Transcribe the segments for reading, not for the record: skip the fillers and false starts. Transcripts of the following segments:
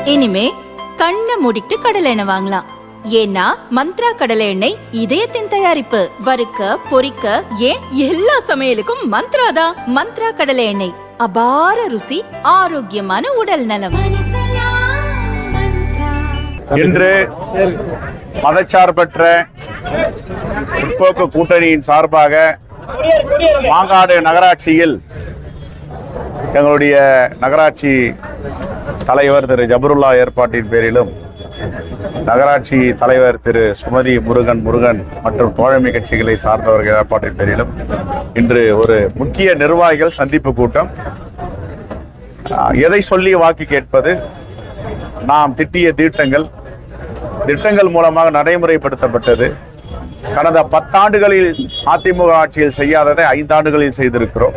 இனிமே கண்ணை மூடிட்டு கடலை எண்ணெய் வாங்கலாம். ஏன்னா மந்த்ரா கடலை எண்ணெய் இதயத்தின் தயாரிப்பு. வறுக்க பொரிக்க ஏன் எல்லா சமையலுக்கும் மந்த்ரா தான். மந்த்ரா கடலை எண்ணெய், அபார ருசி, ஆரோக்கியமான உடல் நலம். இன்று மதச்சார்பற்ற முற்போக்கு கூட்டணியின் சார்பாக மாங்காடு நகராட்சியில் எங்களுடைய நகராட்சி தலைவர் திரு ஜபருல்லா ஏற்பாட்டின் பேரிலும் நகராட்சி தலைவர் திரு சுமதி முருகன் மற்றும் தோழமை கட்சிகளை சார்ந்தவர்கள் ஏற்பாட்டின் பேரிலும் இன்று ஒரு முக்கிய நிர்வாகிகள் சந்திப்பு கூட்டம். எதை சொல்லி வாக்கு கேட்பது? நாம் திட்டிய திட்டங்கள் மூலமாக நடைமுறைப்படுத்தப்பட்டது. கடந்த 10 ஆண்டுகளில் அதிமுக ஆட்சியில் செய்யாததை 5 ஆண்டுகளில் செய்திருக்கிறோம்.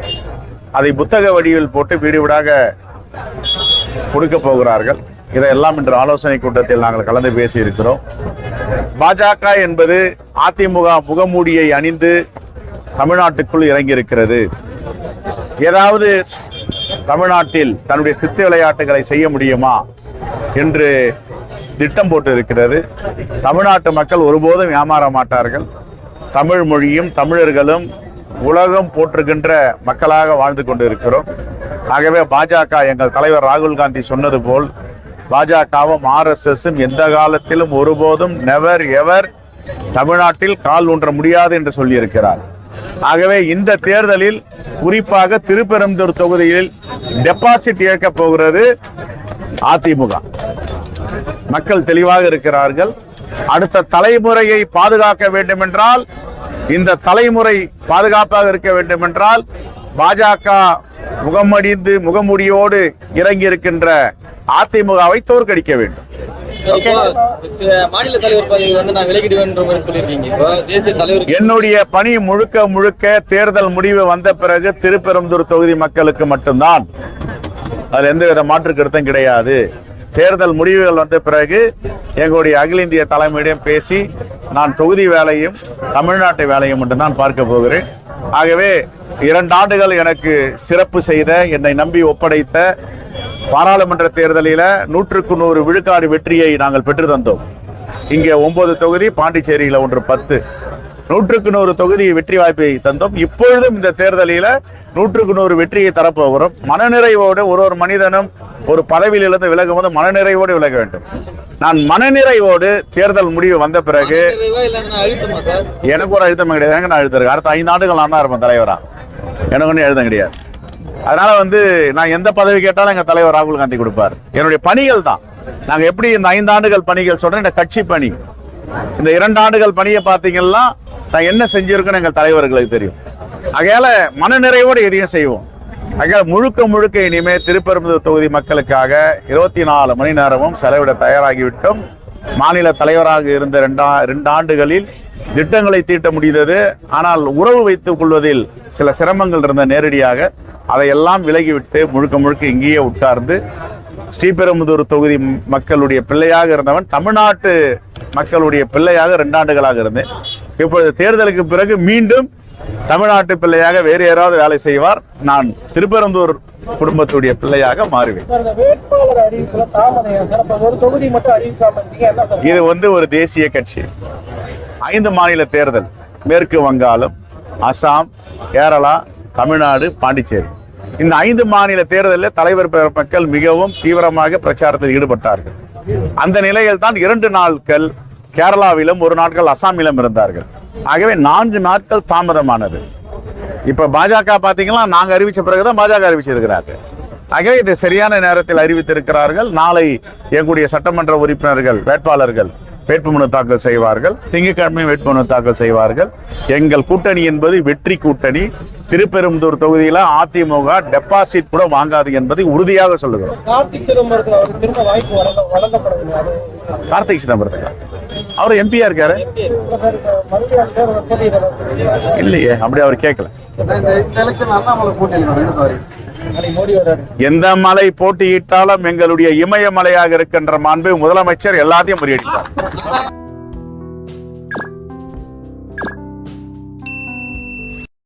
அதை புத்தக வடிவில் போட்டு வீடு வீடாக கொடுக்க போகிறார்கள். இதையெல்லாம் இன்று ஆலோசனை கூட்டத்தில் நாங்கள் கலந்து பேசி இருக்கிறோம். பாஜக என்பது அதிமுக முகமூடியை அணிந்து தமிழ்நாட்டுக்குள் இறங்கியிருக்கிறது. ஏதாவது தமிழ்நாட்டில் தன்னுடைய சித்து விளையாட்டுகளை செய்ய முடியுமா என்று திட்டம் போட்டு இருக்கிறது. தமிழ்நாட்டு மக்கள் ஒருபோதும் ஏமாற மாட்டார்கள். தமிழ் மொழியும் தமிழர்களும் உலகம் போற்றுகின்ற மக்களாக வாழ்ந்து கொண்டு இருக்கிறோம். ஆகவே பாஜக, எங்கள் தலைவர் ராகுல் காந்தி சொன்னது போல், பாஜகவும் RSSம் எந்த காலத்திலும் ஒருபோதும் நெவர் எவர் தமிழ்நாட்டில் கால் ஊன்ற முடியாது என்று சொல்லியிருக்கிறார். ஆகவே இந்த தேர்தலில் குறிப்பாக திருப்பெரும்புதூர் தொகுதியில் டெபாசிட் இழக்கப் போகிறது அதிமுக. மக்கள் தெளிவாக இருக்கிறார்கள். அடுத்த தலைமுறையை பாதுகாக்க வேண்டும் என்றால், இந்த தலைமுறை பாதுகாப்பாக இருக்க வேண்டும் என்றால், பாஜக முகமூடியோடு இறங்கி இருக்கின்ற அதிமுகவை தோற்கடிக்க வேண்டும். மாநில தலைவர் பதவி நான் விலகிடுவேன் தேசிய தலைவர். என்னுடைய பணி முழுக்க தேர்தல் முடிவு வந்த பிறகு திருப்பெரும்புதூர் தொகுதி மக்களுக்கு மட்டும்தான். அதுல எந்தவித மாற்று கருத்தும் கிடையாது. தேர்தல் முடிவுகள் வந்த பிறகு எங்களுடைய அகில இந்திய தலைமையிடம் பேசி நான் தொகுதி வேலையும் தமிழ்நாட்டு வேலையும் மட்டும்தான் பார்க்க போகிறேன். ஆகவே 2 ஆண்டுகள் எனக்கு சிறப்பு செய்த, என்னை நம்பி ஒப்படைத்த பாராளுமன்ற தேர்தலில் 100% விழுக்காடு வெற்றியை நாங்கள் பெற்று தந்தோம். இங்கே 9 தொகுதி, பாண்டிச்சேரியில் 10 100% தொகுதி வெற்றி வாய்ப்பை தந்தோம். இப்பொழுதும் இந்த தேர்தலில் 100% வெற்றியை தரப்போகிறோம். மனநிறைவோடு ஒரு மனிதனும் ஒரு பதவியிலிருந்து விலகும் போது மனநிறைவோடு விலக வேண்டும். நான் மனநிறைவோடு தேர்தல் முடிவு வந்த பிறகு எனக்கு ஒரு அழுத்தம் கிடையாது. எனக்கு நான் அழுத்தம் அடுத்த 5 ஆண்டுகள் நான் தான் இருப்பேன் தலைவரா. எனக்கு ஒன்றும் எழுதம் கிடையாது. அதனால நான் எந்த பதவி கேட்டாலும் எங்க தலைவர் ராகுல் காந்தி கொடுப்பார். என்னுடைய பணிகள் தான். நாங்க எப்படி இந்த 5 ஆண்டுகள் பணிகள் சொல்றேன், இந்த கட்சி பணி, இந்த 2 ஆண்டுகள் பணியை பார்த்தீங்கன்னா நான் என்ன செஞ்சிருக்கேன்னு எங்கள் தலைவர்களுக்கு தெரியும். ஆகையால மனநிறைவோடு எதையும் செய்வோம். ஆகையால முழுக்க இனிமே திருப்பெரும்புதூர் தொகுதி மக்களுக்காக 24 மணி நேரமும் செலவிட தயாராகிவிட்டோம். மாநில தலைவராக இருந்த 2 ஆண்டுகளில் திட்டங்களை தீட்ட முடிந்தது. ஆனால் உறவு வைத்துக் கொள்வதில் சில சிரமங்கள் இருந்த நேரடியாக அதையெல்லாம் விலகிவிட்டு முழுக்க இங்கேயே உட்கார்ந்து ஸ்ரீபெரும்புதூர் தொகுதி மக்களுடைய பிள்ளையாக இருந்தவன் தமிழ்நாட்டு மக்களுடைய பிள்ளையாக 2 ஆண்டுகளாக இருந்தேன். இப்பொழுது தேர்தலுக்கு பிறகு மீண்டும் தமிழ்நாட்டு பிள்ளையாக வேறு யாராவது வேலை செய்வார். நான் திருப்பெரும்புதூர் குடும்பத்துடைய பிள்ளையாக மாறுவேன். இது ஒரு தேசிய கட்சி. 5 மாநில தேர்தல், மேற்கு வங்காளம், அசாம், கேரளா, தமிழ்நாடு, பாண்டிச்சேரி. இந்த 5 மாநில தேர்தலில் தலைவர் மக்கள் மிகவும் தீவிரமாக பிரச்சாரத்தில் ஈடுபட்டார்கள். அந்த நிலையில் தான் 2 நாட்கள் கேரளாவிலும் 1 நாட்கள் அசாமிலும் இருந்தார்கள். ஆகவே 4 நாட்கள் தாமதமானது. இப்ப பாஜக பாத்தீங்கன்னா நாங்க அறிவிச்ச பிறகுதான் பாஜக அறிவிச்சிருக்கிறார்கள். ஆகவே இதை சரியான நேரத்தில் அறிவித்திருக்கிறார்கள். நாளை எங்களுடைய சட்டமன்ற உறுப்பினர்கள் வேட்பாளர்கள் வேட்புமனு தாக்கல் செய்வார்கள். திங்கட்கிழமை வேட்புமனு தாக்கல் செய்வார்கள். எங்கள் கூட்டணி என்பது வெற்றி கூட்டணி. திருப்பெரும்புதூர் தொகுதியில அதிமுக டெபாசிட் கூட வாங்காது என்பதை உறுதியாக சொல்லுகிறோம். கார்த்திக் சிதம்பரத்துக்கு அவர் எம்பியா இருக்காரு இல்லையே, அப்படி அவர் கேட்கல. எந்த மலை போட்டியிட்டாலும் எங்களுடைய இமயமலையாக இருக்கின்ற மாண்பு முதலமைச்சர் எல்லாத்தையும் முறியடித்தார்.